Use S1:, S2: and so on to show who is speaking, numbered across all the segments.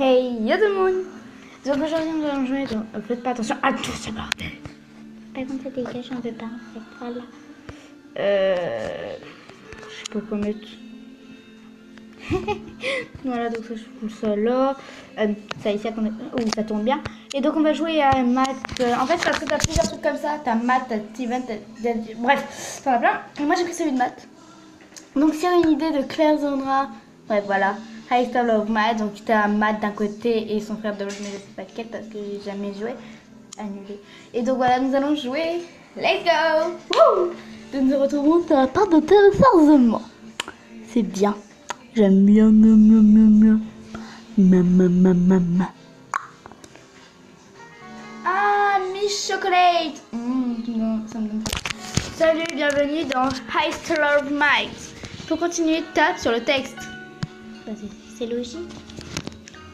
S1: Hey, yo tout le monde! Donc aujourd'hui nous allons jouer dans... Faites pas attention à tout ce bordel! Par contre ça dégage, on veut pas en fait, voilà. Je sais pas quoi mettre. Voilà, donc ça je fous ça là. Ça ici, ça tourne bien. Et donc on va jouer à maths. En fait parce que t'as plusieurs trucs comme ça. T'as maths, t'as Steven, bref, t'en as plein. Et moi j'ai pris celui de maths. Donc s'il y a une idée de Claire Zondra, ouais voilà, High Star of Math, donc tu as Matt d'un côté et son frère de l'autre, mais je sais pas quel parce que j'ai jamais joué, annulé. Et donc voilà, nous allons jouer, let's go. Woo. Donc nous nous retrouvons sur la part de téléchargement. C'est bien, j'aime bien, Ah, Miss Chocolate. Non, ça me donne pas. Salut, bienvenue dans High Star of Math. Pour continuer, tape sur le texte. C'est logique.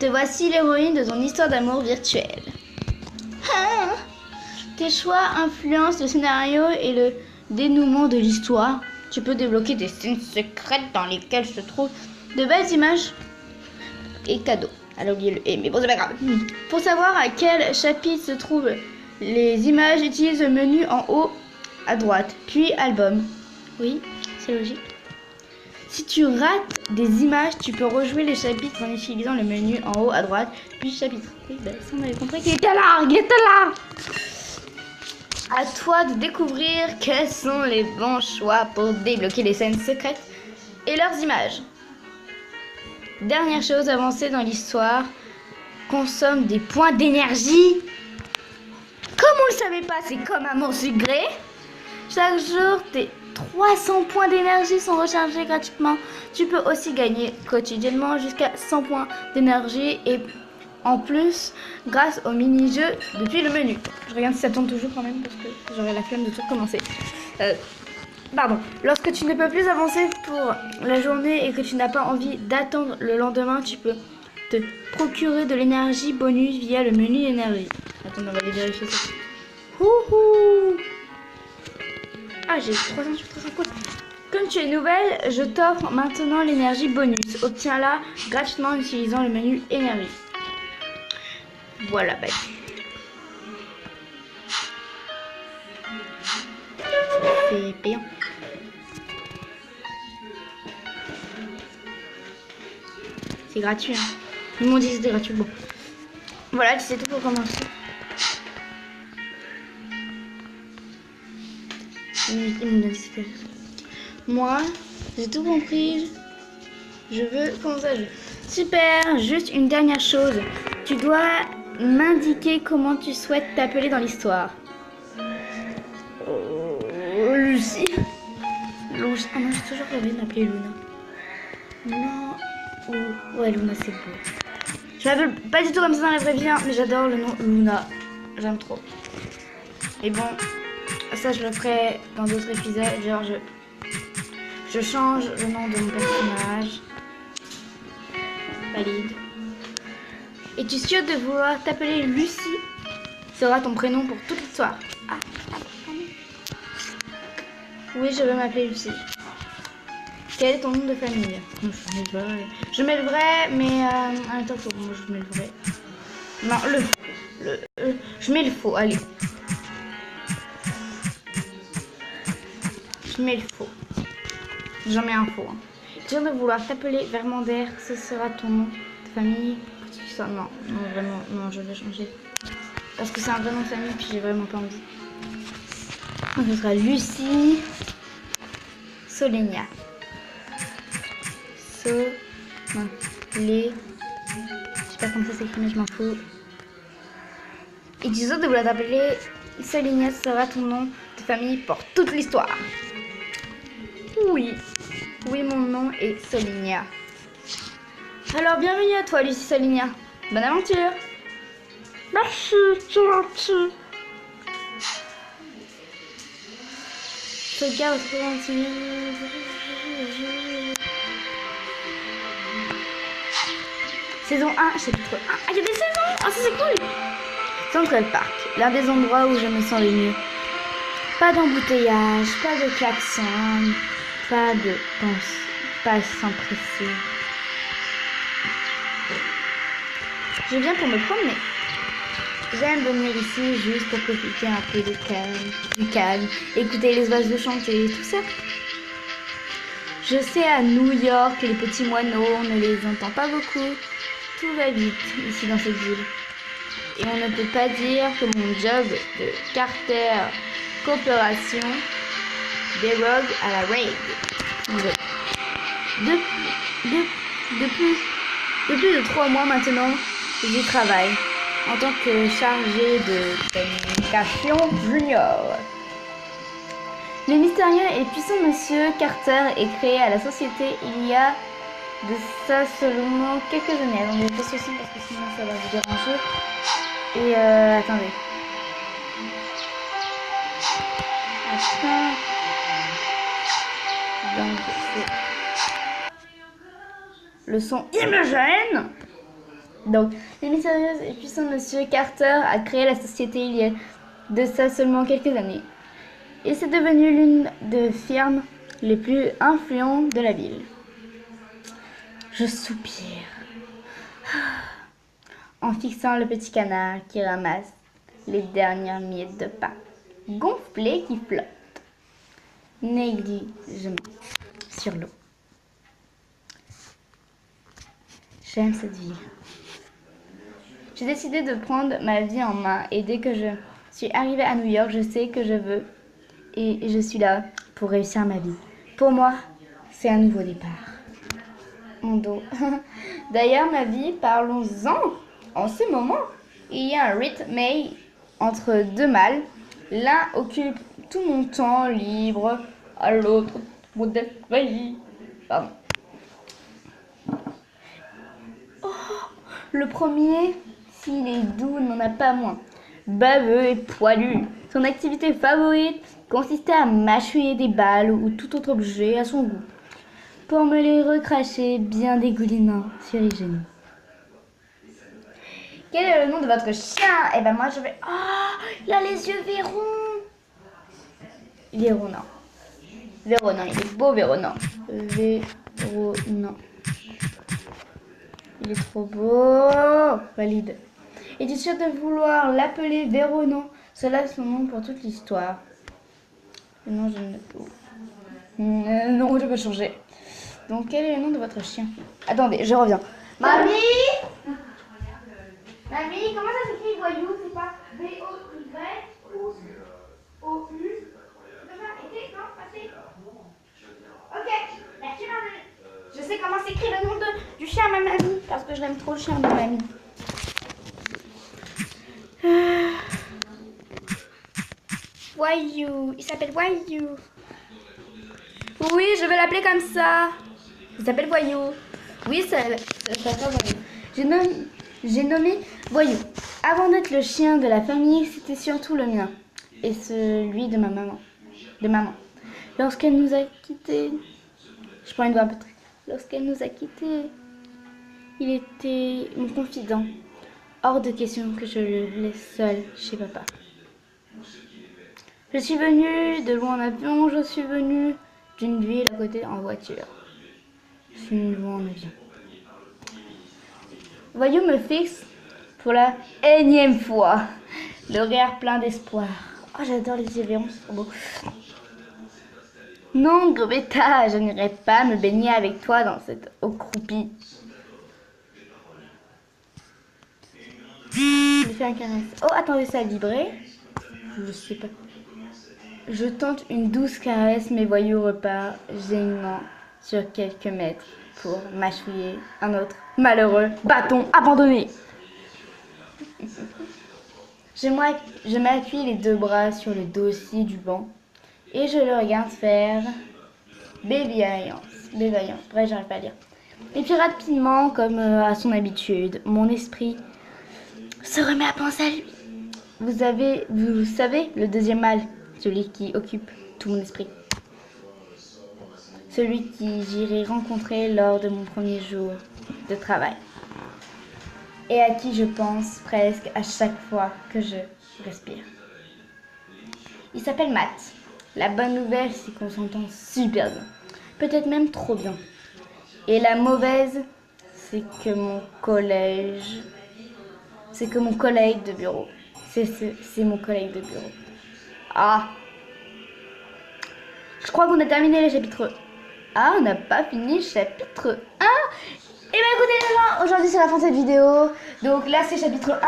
S1: Te voici l'héroïne de ton histoire d'amour virtuelle. Ah, tes choix influencent le scénario et le dénouement de l'histoire. Tu peux débloquer des scènes secrètes dans lesquelles se trouvent de belles images et cadeaux. Elle a oublié le « et », mais bon, c'est pas grave. Pour savoir à quel chapitre se trouvent les images, utilise le menu en haut à droite, puis album. Oui, c'est logique. Si tu rates des images, tu peux rejouer les chapitres en utilisant le menu en haut à droite, puis chapitre. Oui, bah ça on avait compris qu'il était là, il était là. À toi de découvrir quels sont les bons choix pour débloquer les scènes secrètes et leurs images. Dernière chose, avancer dans l'histoire consomme des points d'énergie. Comme on le savait pas, c'est comme amour sucré. Chaque jour, tes 300 points d'énergie sont rechargés gratuitement. Tu peux aussi gagner quotidiennement jusqu'à 100 points d'énergie et en plus grâce au mini-jeu depuis le menu. Je regarde si ça tourne toujours quand même parce que j'aurais la flemme de tout recommencer. Pardon. Lorsque tu ne peux plus avancer pour la journée et que tu n'as pas envie d'attendre le lendemain, tu peux te procurer de l'énergie bonus via le menu énergie. Attends, on va aller vérifier ça. Wouhou! Ah, j'ai 300 sur 300 codes. Comme tu es nouvelle, je t'offre maintenant l'énergie bonus. Obtiens-la gratuitement en utilisant le menu énergie. Voilà, bah. C'est payant. C'est gratuit. Hein. Ils m'ont dit que c'était gratuit. Bon. Voilà, c'est tout pour commencer. Moi, j'ai tout compris. Je veux commencer à jouer. Super, juste une dernière chose. Tu dois m'indiquer comment tu souhaites t'appeler dans l'histoire. Lucie. Lucie. Ah non, j'ai toujours rêvé de m'appeler Luna. Non. Ouais, Luna, c'est beau. Je m'appelle pas du tout comme ça dans la vraie vie, hein, mais j'adore le nom Luna. J'aime trop. Et bon, ça je le ferai dans d'autres épisodes. Genre, je change le nom de mon personnage. Valide. Et tu es sûre de vouloir t'appeler Lucie? Sera ton prénom pour toute l'histoire. Ah. Oui, je veux m'appeler Lucie. Quel est ton nom de famille? Je mets le vrai, mais attends, moi je mets le vrai. Non, je mets le faux, allez. Je mets le faux. J'en mets un faux. Hein. Tu viens de vouloir t'appeler Vermander, ce sera ton nom de famille. Non, vraiment, non, je vais changer. Parce que c'est un vrai nom de famille, puis j'ai vraiment pas envie. Donc ce sera Lucie Solenia. Je sais pas comment ça s'écrit, mais je m'en fous. Et tu sais de vouloir t'appeler Solenia, ce sera ton nom de famille pour toute l'histoire. Oui, mon nom est Solenia. Alors, bienvenue à toi, Lucie Solenia. Bonne aventure. Merci, c'est gentil. Sauvegarde, Saison 1, chapitre 1. Ah, il y a des saisons. Ah, ça c'est cool. Central Park, l'un des endroits où je me sens le mieux. Pas d'embouteillage, pas de klaxon, pas de pense, pas s'empresser. Je viens pour me promener. J'aime venir ici juste pour profiter un peu du calme, écouter les oiseaux chanter, tout ça. Je sais à New York, les petits moineaux, on ne les entend pas beaucoup. Tout va vite ici dans cette ville. Et on ne peut pas dire que mon job de Carter Corporation dérogue à la règle. Depuis de 3 mois maintenant, j'y travaille en tant que chargé de communication junior. Le mystérieux et puissant monsieur Carter est créé à la société il y a de ça seulement quelques années. Attendez, je passe aussi parce que sinon ça va vous déranger. Et attendez. Donc le son imagène. Donc, le mystérieux et puissant monsieur Carter a créé la société il y a de ça seulement quelques années. Et c'est devenu l'une des firmes les plus influentes de la ville. Je soupire en fixant le petit canard qui ramasse les dernières miettes de pain gonflées qui flottent négligemment sur l'eau. J'aime cette ville. J'ai décidé de prendre ma vie en main et dès que je suis arrivée à New York, je sais que je veux et je suis là pour réussir ma vie. Pour moi, c'est un nouveau départ. Mon dos. D'ailleurs, ma vie, parlons-en. En ce moment, il y a un rythme entre deux mâles. L'un occupe tout mon temps libre, à l'autre, mon défailli. Pardon. Oh, le premier, s'il est doux, n'en a pas moins. Baveux et poilu. Son activité favorite consistait à mâchouiller des balles ou tout autre objet à son goût, pour me les recracher bien dégoulinant sur les genoux. Quel est le nom de votre chien? Eh ben moi je vais... Oh, il a les yeux Véron. Véronin. Véronin, il est beau Véronin. Véronin. Il est trop beau. Valide. Es-tu sûr de vouloir l'appeler Véronin? Cela est son nom pour toute l'histoire. Non, je ne... non, je peux changer. Donc, quel est le nom de votre chien? Attendez, je reviens. Mamie! Mamie, comment ça s'écrit voyou? C'est pas V-O-Y ou O-U? C'est ça, écrit, non? Passé. Ok, merci mamie. Je sais comment s'écrit le nom du chien à ma mamie, parce que je l'aime trop le chien de ma mamie. Voyou, il s'appelle Voyou. Oui, je vais l'appeler comme ça. Il s'appelle Voyou. Oui, ça s'appelle Voyou. J'ai nommé Voyou. Avant d'être le chien de la famille, c'était surtout le mien. Et celui de ma maman. Lorsqu'elle nous a quittés... Je prends une voix un peu très... Lorsqu'elle nous a quittés, il était mon confident. Hors de question que je le laisse seul chez papa. Je suis venue de loin en avion, je suis venue d'une ville à côté en voiture. Je suis venue de loin en avion. Voyou me fixe pour la énième fois. Le rire plein d'espoir. Oh, j'adore les événements, c'est trop beau. Non, Greta, je n'irai pas me baigner avec toi dans cette eau croupie. Je lui fais un caresse. Oh, attendez, ça a vibré. Je sais pas. Je tente une douce caresse, mais Voyou repart gênant sur quelques mètres pour mâchouiller un autre malheureux bâton abandonné. Je m'appuie les deux bras sur le dossier du banc et je le regarde faire bévaillance. Bref, j'arrive pas à lire. Et puis rapidement, comme à son habitude, mon esprit se remet à penser à lui. Vous savez, le deuxième mâle, celui qui occupe tout mon esprit. Celui qui j'irai rencontrer lors de mon premier jour de travail. Et à qui je pense presque à chaque fois que je respire. Il s'appelle Matt. La bonne nouvelle, c'est qu'on s'entend super bien. Peut-être même trop bien. Et la mauvaise, c'est que mon collège c'est que mon collègue de bureau. C'est mon collègue de bureau. Ah. Je crois qu'on a terminé le chapitre. Ah, on n'a pas fini le chapitre 1. Et bah écoutez les gens, aujourd'hui c'est la fin de cette vidéo. Donc là c'est chapitre 1,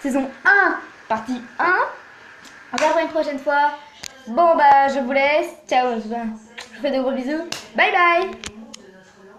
S1: saison 1, partie 1. On se revoit une prochaine fois. Bon bah je vous laisse. Ciao, je vous fais de gros bisous. Bye bye.